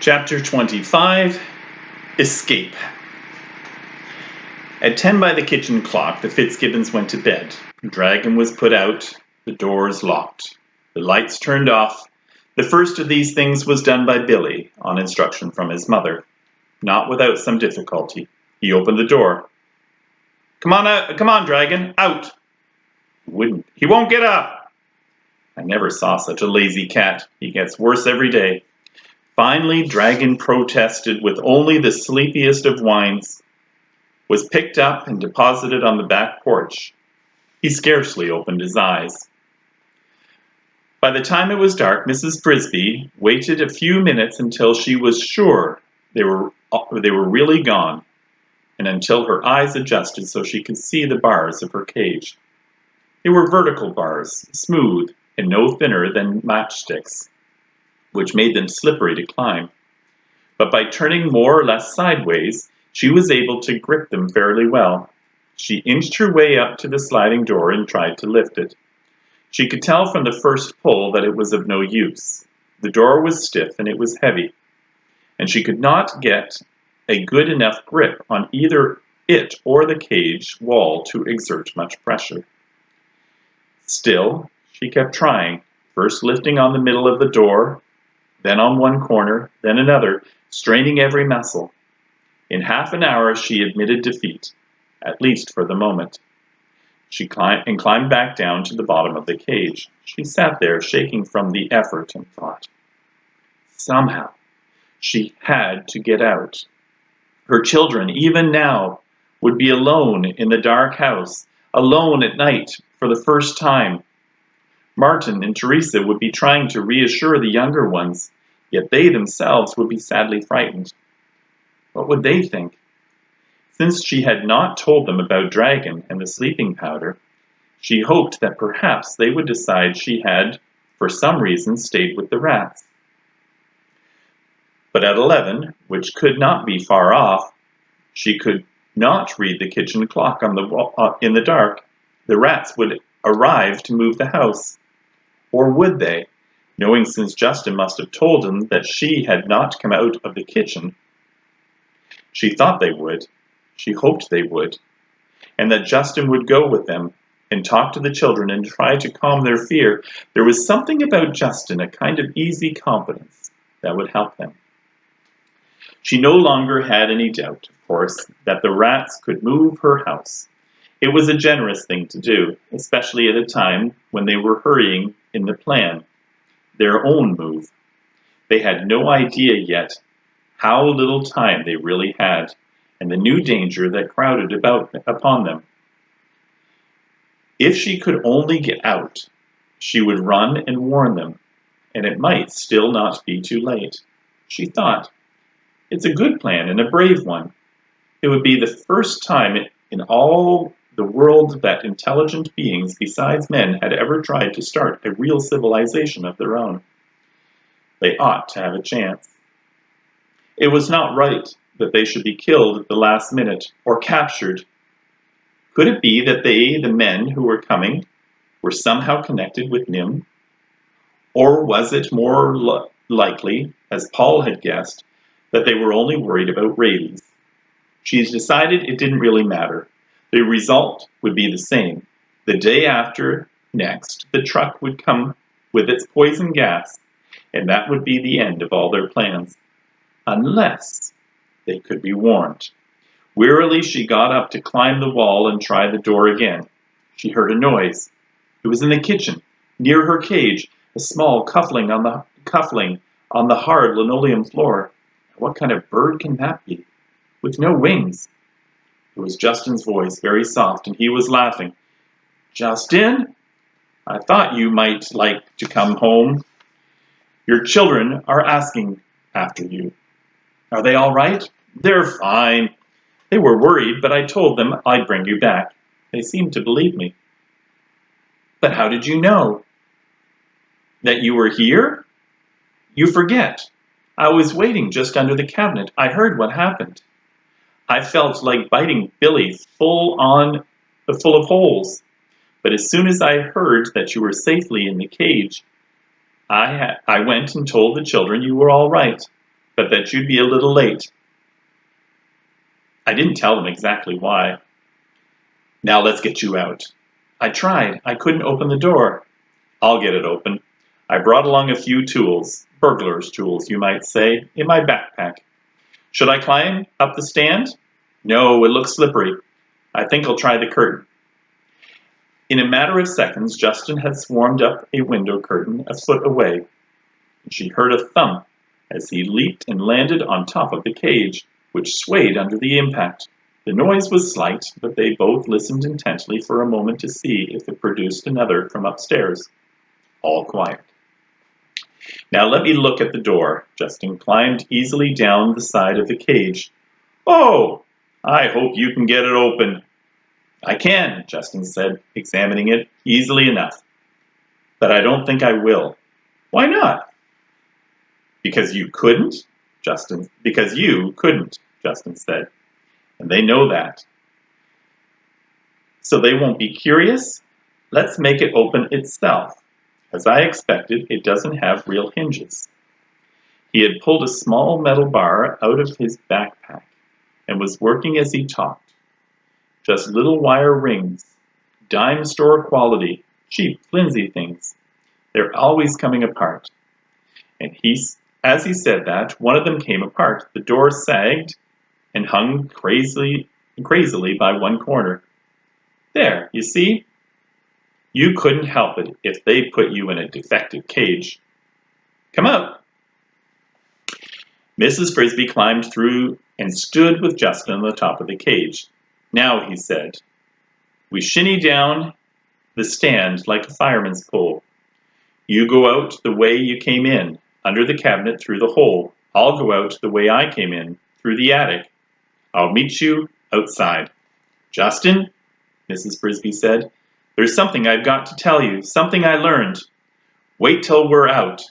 Chapter 25, Escape. At 10 by the kitchen clock, the Fitzgibbons went to bed. The dragon was put out, the doors locked, the lights turned off. The first of these things was done by Billy, on instruction from his mother. Not without some difficulty. He opened the door. Come on, dragon, out! He won't get up! I never saw such a lazy cat. He gets worse every day. Finally, Dragon protested with only the sleepiest of whines, was picked up and deposited on the back porch. He scarcely opened his eyes. By the time it was dark, Mrs. Frisby waited a few minutes until she was sure they were really gone, and until her eyes adjusted so she could see the bars of her cage. They were vertical bars, smooth and no thinner than matchsticks, which made them slippery to climb. But by turning more or less sideways, she was able to grip them fairly well. She inched her way up to the sliding door and tried to lift it. She could tell from the first pull that it was of no use. The door was stiff and it was heavy, and she could not get a good enough grip on either it or the cage wall to exert much pressure. Still, she kept trying, first lifting on the middle of the door, then on one corner, then another, straining every muscle. In half an hour she admitted defeat, at least for the moment. She climbed back down to the bottom of the cage. She sat there, shaking from the effort, and thought. Somehow, she had to get out. Her children, even now, would be alone in the dark house, alone at night for the first time. Martin and Teresa would be trying to reassure the younger ones, yet they themselves would be sadly frightened. What would they think? Since she had not told them about Dragon and the sleeping powder, she hoped that perhaps they would decide she had, for some reason, stayed with the rats. But at 11, which could not be far off, she could not read the kitchen clock on the wall, in the dark. The rats would arrive to move the house. Or would they, knowing since Justin must have told them that she had not come out of the kitchen? She thought they would, she hoped they would, and that Justin would go with them and talk to the children and try to calm their fear. There was something about Justin, a kind of easy confidence, that would help them. She no longer had any doubt, of course, that the rats could move her house. It was a generous thing to do, especially at a time when they were hurrying in the plan, their own move. They had no idea yet how little time they really had, and the new danger that crowded upon them. If she could only get out, she would run and warn them, and it might still not be too late. She thought, it's a good plan and a brave one. It would be the first time in all the world that intelligent beings besides men had ever tried to start a real civilization of their own. They ought to have a chance. It was not right that they should be killed at the last minute or captured. Could it be that they, the men who were coming, were somehow connected with NIMH? Or was it more likely, as Paul had guessed, that they were only worried about rabies? She decided it didn't really matter. The result would be the same. The day after next, the truck would come with its poison gas, and that would be the end of all their plans. Unless they could be warned. Wearily, she got up to climb the wall and try the door again. She heard a noise. It was in the kitchen, near her cage, a small cuffling on the hard linoleum floor. What kind of bird can that be, with no wings? It was Justin's voice, very soft, and he was laughing. Justin, I thought you might like to come home. Your children are asking after you. Are they all right? They're fine. They were worried, but I told them I'd bring you back. They seemed to believe me. But how did you know? That you were here? You forget. I was waiting just under the cabinet. I heard what happened. I felt like biting Billy full of holes. But as soon as I heard that you were safely in the cage, I went and told the children you were all right. but that you'd be a little late. I didn't tell them exactly why. Now let's get you out. I tried. I couldn't open the door. I'll get it open. I brought along a few tools, burglar's tools, you might say, in my backpack. Should I climb up the stand? No, it looks slippery. I think I'll try the curtain. In a matter of seconds, Justin had swarmed up a window curtain a foot away. She heard a thump as he leaped and landed on top of the cage, which swayed under the impact. The noise was slight, but they both listened intently for a moment to see if it produced another from upstairs. All quiet. Now let me look at the door. Justin climbed easily down the side of the cage. Oh, I hope you can get it open. I can, Justin said, examining it easily enough. But I don't think I will. Why not? Because you couldn't, Justin said. And they know that. So they won't be curious? Let's make it open itself. As I expected, it doesn't have real hinges. He had pulled a small metal bar out of his backpack and was working as he talked. Just little wire rings, dime store quality, cheap, flimsy things. They're always coming apart. And as he said that, one of them came apart. The door sagged and hung crazily by one corner. There, you see? You couldn't help it if they put you in a defective cage. Come out. Mrs. Frisby climbed through and stood with Justin on the top of the cage. Now, he said, we shinny down the stand like a fireman's pole. You go out the way you came in, under the cabinet through the hole. I'll go out the way I came in, through the attic. I'll meet you outside. Justin, Mrs. Frisby said, there's something I've got to tell you, something I learned. Wait till we're out,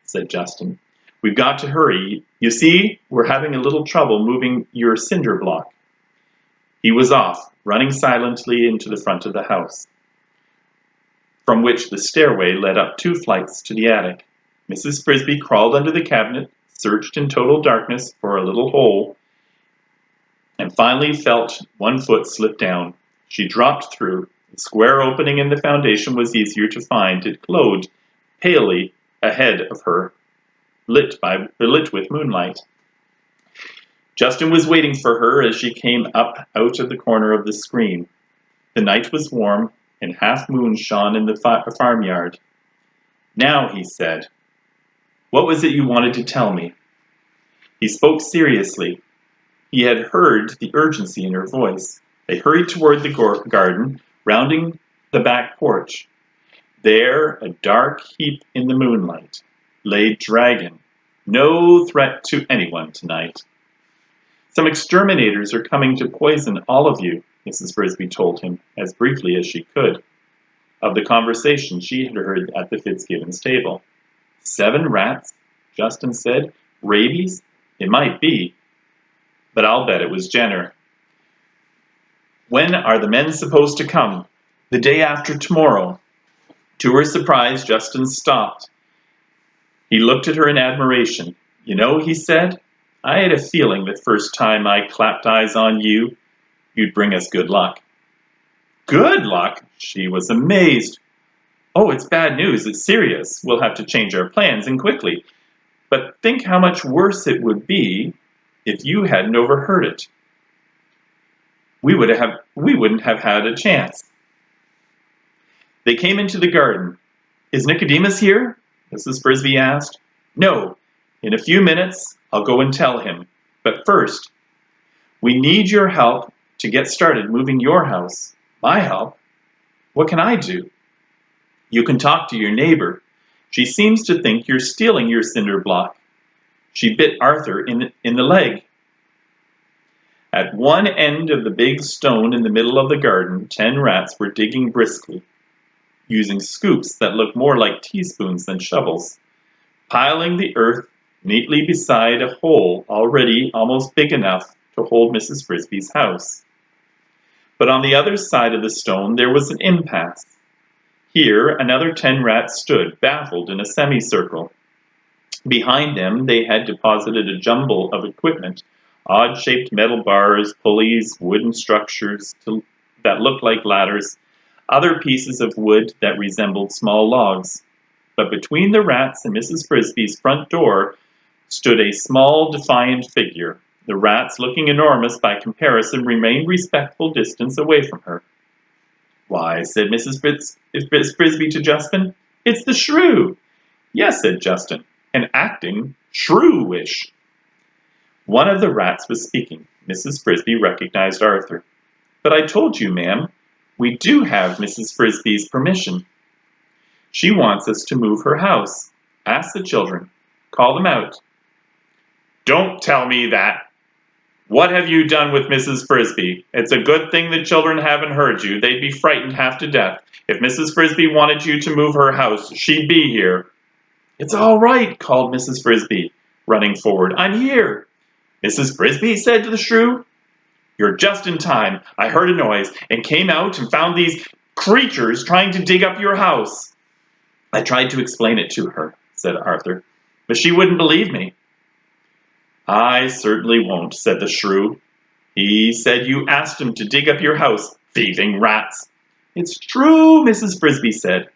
said Justin. We've got to hurry. You see, we're having a little trouble moving your cinder block. He was off, running silently into the front of the house, from which the stairway led up 2 flights to the attic. Mrs. Frisby crawled under the cabinet, searched in total darkness for a little hole, and finally felt one foot slip down. She dropped through. The square opening in the foundation was easier to find. It glowed palely ahead of her, lit with moonlight. Justin was waiting for her as she came up out of the corner of the screen. The night was warm, and half-moon shone in the farmyard. Now, he said, what was it you wanted to tell me? He spoke seriously. He had heard the urgency in her voice. They hurried toward the garden, rounding the back porch. There, a dark heap in the moonlight, lay Dragon. No threat to anyone tonight. Some exterminators are coming to poison all of you, Mrs. Frisby told him, as briefly as she could, of the conversation she had heard at the Fitzgibbons table. 7 rats, Justin said. Rabies? It might be, but I'll bet it was Jenner. When are the men supposed to come? The day after tomorrow. To her surprise, Justin stopped. He looked at her in admiration. You know, he said, I had a feeling the first time I clapped eyes on you, you'd bring us good luck. Good luck? She was amazed. Oh, it's bad news. It's serious. We'll have to change our plans, and quickly. But think how much worse it would be if you hadn't overheard it. We wouldn't have had a chance. They came into the garden. Is Nicodemus here? Mrs. Frisby asked. No. In a few minutes, I'll go and tell him. But first, we need your help to get started moving your house. My help? What can I do? You can talk to your neighbor. She seems to think you're stealing your cinder block. She bit Arthur in the leg. At one end of the big stone in the middle of the garden, 10 rats were digging briskly, using scoops that looked more like teaspoons than shovels, piling the earth neatly beside a hole already almost big enough to hold Mrs. Frisby's house. But on the other side of the stone there was an impasse. Here another 10 rats stood, baffled in a semicircle. Behind them, they had deposited a jumble of equipment, odd-shaped metal bars, pulleys, wooden structures that looked like ladders, other pieces of wood that resembled small logs. But between the rats and Mrs. Frisby's front door stood a small, defiant figure. The rats, looking enormous by comparison, remained respectful distance away from her. "Why," said Mrs. Frisby to Justin, "it's the shrew." "Yes," said Justin, "and acting shrewish." One of the rats was speaking. Mrs. Frisby recognized Arthur. "But I told you, ma'am, we do have Mrs. Frisby's permission. She wants us to move her house. Ask the children. Call them out." "Don't tell me that. What have you done with Mrs. Frisby? It's a good thing the children haven't heard you. They'd be frightened half to death. If Mrs. Frisby wanted you to move her house, she'd be here." "It's all right," called Mrs. Frisby, running forward. "I'm here." "Mrs. Frisby," said the shrew. "You're just in time. I heard a noise and came out and found these creatures trying to dig up your house." "I tried to explain it to her," said Arthur, "but she wouldn't believe me." "I certainly won't," said the shrew. "He said you asked him to dig up your house. Thieving rats." "It's true," Mrs. Frisby said.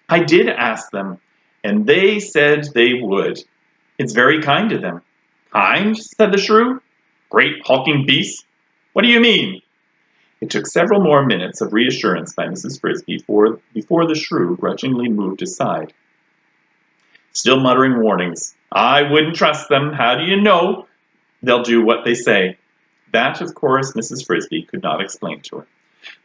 "I did ask them, and they said they would. It's very kind of them." "Kind?" said the shrew. "Great hulking beasts. What do you mean?" It took several more minutes of reassurance by Mrs. Frisby before the shrew grudgingly moved aside, still muttering warnings. "I wouldn't trust them. How do you know they'll do what they say?" That, of course, Mrs. Frisby could not explain to her.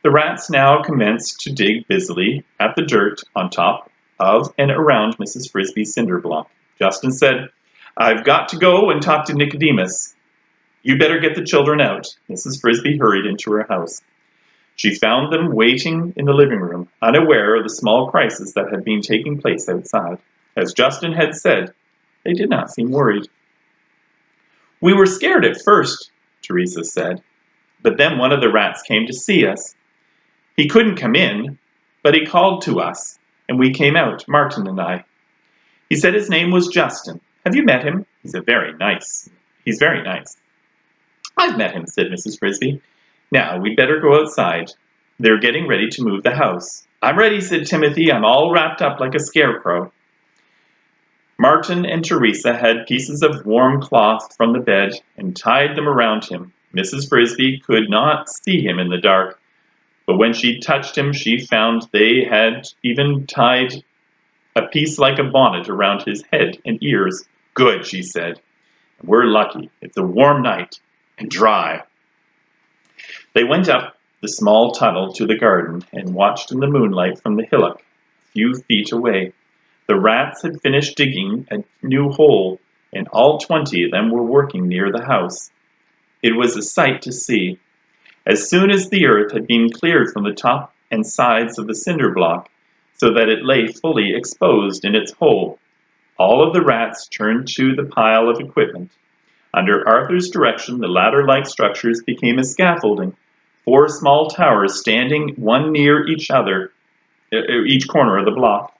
The rats now commenced to dig busily at the dirt on top of and around Mrs. Frisby's cinder block. Justin said, "I've got to go and talk to Nicodemus." "You better get the children out." Mrs. Frisby hurried into her house. She found them waiting in the living room, unaware of the small crisis that had been taking place outside. As Justin had said, they did not seem worried. "We were scared at first," Teresa said, "but then one of the rats came to see us. He couldn't come in, but he called to us, and we came out, Martin and I. He said his name was Justin. Have you met him? He's very nice. "I've met him," said Mrs. Frisby. "Now, we'd better go outside. They're getting ready to move the house." "I'm ready," said Timothy. "I'm all wrapped up like a scarecrow." Martin and Teresa had pieces of warm cloth from the bed and tied them around him. Mrs. Frisby could not see him in the dark, but when she touched him, she found they had even tied a piece like a bonnet around his head and ears. "Good," she said. "We're lucky. It's a warm night and dry." They went up the small tunnel to the garden and watched in the moonlight from the hillock a few feet away. The rats had finished digging a new hole, and all 20 of them were working near the house. It was a sight to see. As soon as the earth had been cleared from the top and sides of the cinder block, so that it lay fully exposed in its hole, all of the rats turned to the pile of equipment. Under Arthur's direction, the ladder-like structures became a scaffolding, 4 small towers standing one near each other, each corner of the block.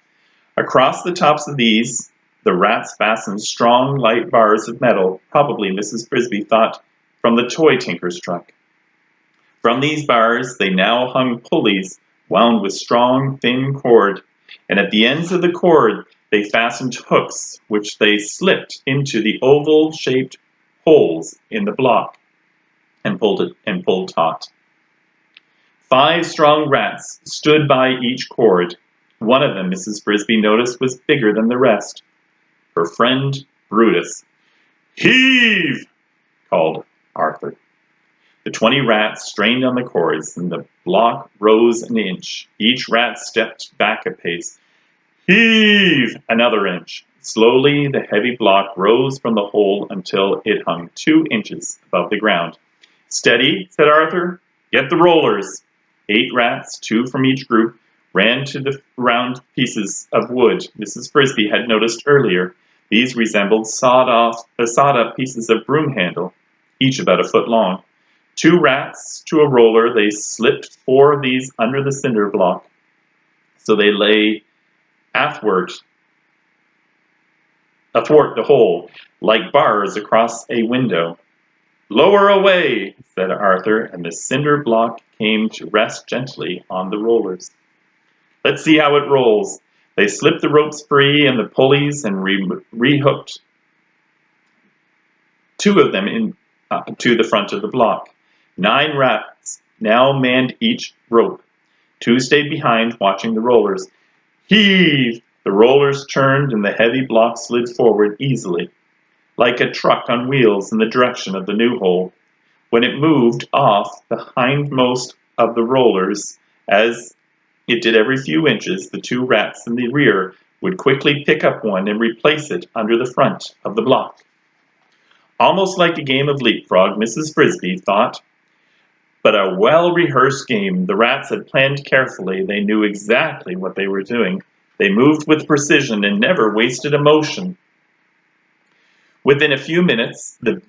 Across the tops of these, the rats fastened strong, light bars of metal, probably, Mrs. Frisby thought, from the toy tinker's truck. From these bars, they now hung pulleys wound with strong, thin cord, and at the ends of the cord, they fastened hooks, which they slipped into the oval-shaped holes in the block and pulled taut. 5 strong rats stood by each cord. One of them, Mrs. Frisby noticed, was bigger than the rest. Her friend, Brutus. "Heave!" called Arthur. The 20 rats strained on the cords, and the block rose an inch. Each rat stepped back a pace. "Heave!" Another inch. Slowly, the heavy block rose from the hole until it hung 2 inches above the ground. "Steady," said Arthur. "Get the rollers." 8 rats, 2 from each group, ran to the round pieces of wood Mrs. Frisby had noticed earlier. These resembled sawed-up pieces of broom handle, each about a foot long. 2 rats to a roller, they slipped 4 of these under the cinder block, so they lay athwart athwart the hole, like bars across a window. "Lower away," said Arthur, and the cinder block came to rest gently on the rollers. "Let's see how it rolls." They slipped the ropes free and the pulleys and rehooked two of them to the front of the block. 9 rats now manned each rope. 2 stayed behind, watching the rollers. Heave! The rollers turned and the heavy block slid forward easily, like a truck on wheels in the direction of the new hole. When it moved off the hindmost of the rollers, as it did every few inches, the 2 rats in the rear would quickly pick up one and replace it under the front of the block. Almost like a game of leapfrog, Mrs. Frisby thought, but a well-rehearsed game. The rats had planned carefully. They knew exactly what they were doing. They moved with precision and never wasted a motion. Within a few minutes, the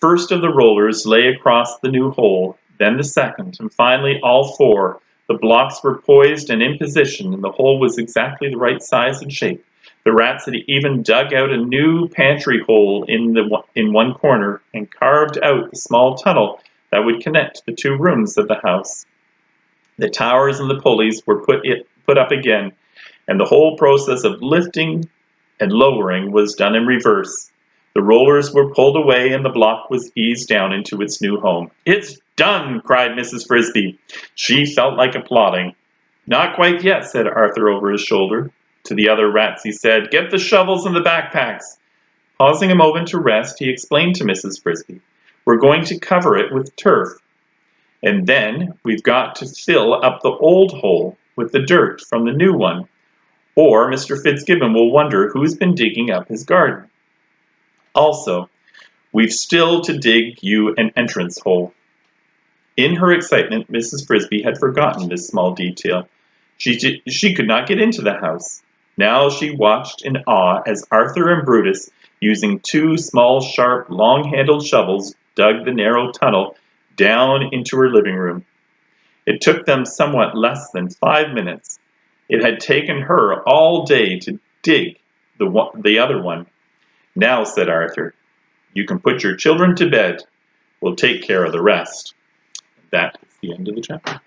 first of the rollers lay across the new hole, then the second, and finally all 4. The blocks were poised and in position, and the hole was exactly the right size and shape. The rats had even dug out a new pantry hole in one corner and carved out the small tunnel that would connect the 2 rooms of the house. The towers and the pulleys were put up again, and the whole process of lifting and lowering was done in reverse. The rollers were pulled away and the block was eased down into its new home. "It's done!" cried Mrs. Frisby. She felt like applauding. "Not quite yet," said Arthur over his shoulder. To the other rats he said, "Get the shovels and the backpacks." Pausing a moment to rest, he explained to Mrs. Frisby, "We're going to cover it with turf. And then we've got to fill up the old hole with the dirt from the new one, or Mr. Fitzgibbon will wonder who's been digging up his garden. Also, we've still to dig you an entrance hole." In her excitement, Mrs. Frisby had forgotten this small detail. She could not get into the house. Now she watched in awe as Arthur and Brutus, using 2 small, sharp, long-handled shovels, dug the narrow tunnel down into her living room. It took them somewhat less than 5 minutes. It had taken her all day to dig the other one. "Now," said Arthur, "you can put your children to bed. We'll take care of the rest." That is the end of the chapter.